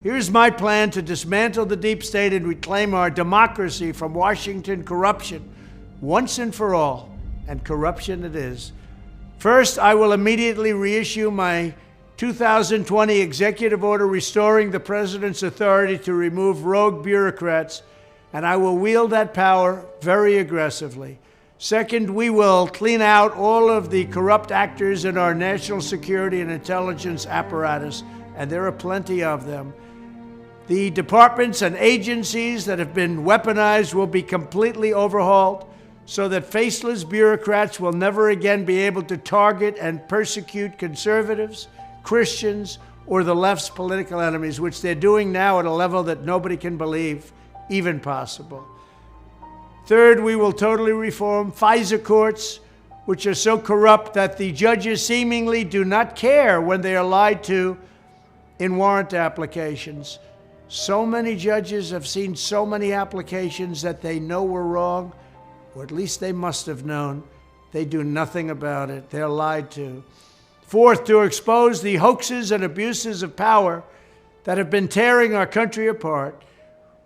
Here's my plan to dismantle the deep state and reclaim our democracy from Washington corruption once and for all, and corruption it is. First, I will immediately reissue my 2020 executive order restoring the president's authority to remove rogue bureaucrats, and I will wield that power very aggressively. Second, we will clean out all of the corrupt actors in our national security and intelligence apparatus, and there are plenty of them. The departments and agencies that have been weaponized will be completely overhauled so that faceless bureaucrats will never again be able to target and persecute conservatives, Christians, or the left's political enemies, which they're doing now at a level that nobody can believe even possible. Third, we will totally reform FISA courts, which are so corrupt that the judges seemingly do not care when they are lied to in warrant applications. So many judges have seen so many applications that they know were wrong, or at least they must have known. They do nothing about it. They're lied to. Fourth, to expose the hoaxes and abuses of power that have been tearing our country apart,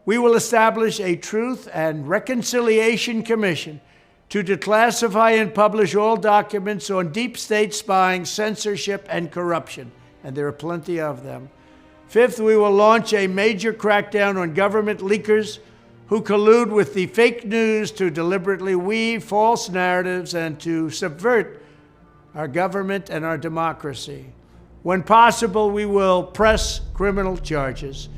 we will establish a Truth and Reconciliation Commission to declassify and publish all documents on deep state spying, censorship, and corruption, and there are plenty of them. Fifth, we will launch a major crackdown on government leakers who collude with the fake news to deliberately weave false narratives and to subvert our government and our democracy. When possible, we will press criminal charges.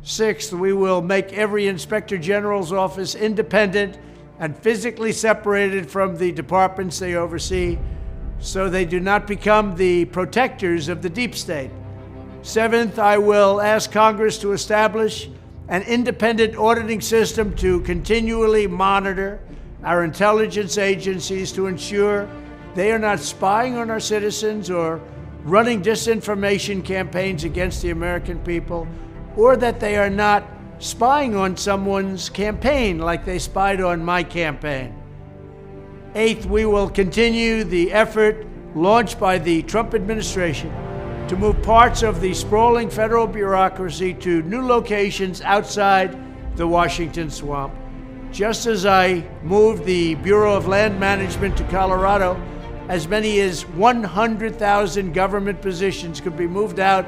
Sixth, we will make every Inspector General's office independent and physically separated from the departments they oversee so they do not become the protectors of the deep state. Seventh, I will ask Congress to establish an independent auditing system to continually monitor our intelligence agencies to ensure they are not spying on our citizens or running disinformation campaigns against the American people, or that they are not spying on someone's campaign like they spied on my campaign. Eighth, we will continue the effort launched by the Trump administration to move parts of the sprawling federal bureaucracy to new locations outside the Washington swamp. Just as I moved the Bureau of Land Management to Colorado, as many as 100,000 government positions could be moved out,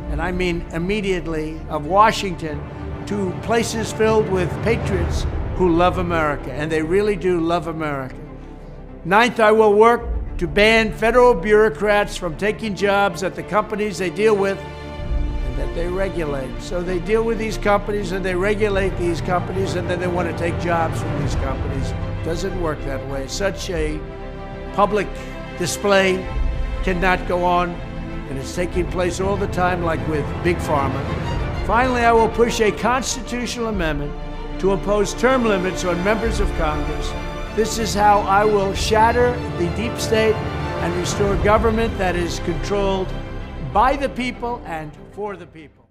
and I mean immediately, of Washington to places filled with patriots who love America, and they really do love America. Ninth, I will work to ban federal bureaucrats from taking jobs at the companies they deal with and that they regulate. So they deal with these companies and they regulate these companies, and then they want to take jobs from these companies. It doesn't work that way. Such a public display cannot go on, and it's taking place all the time, like with Big Pharma. Finally, I will push a constitutional amendment to impose term limits on members of Congress. This is how I will shatter the deep state and restore government that is controlled by the people and for the people.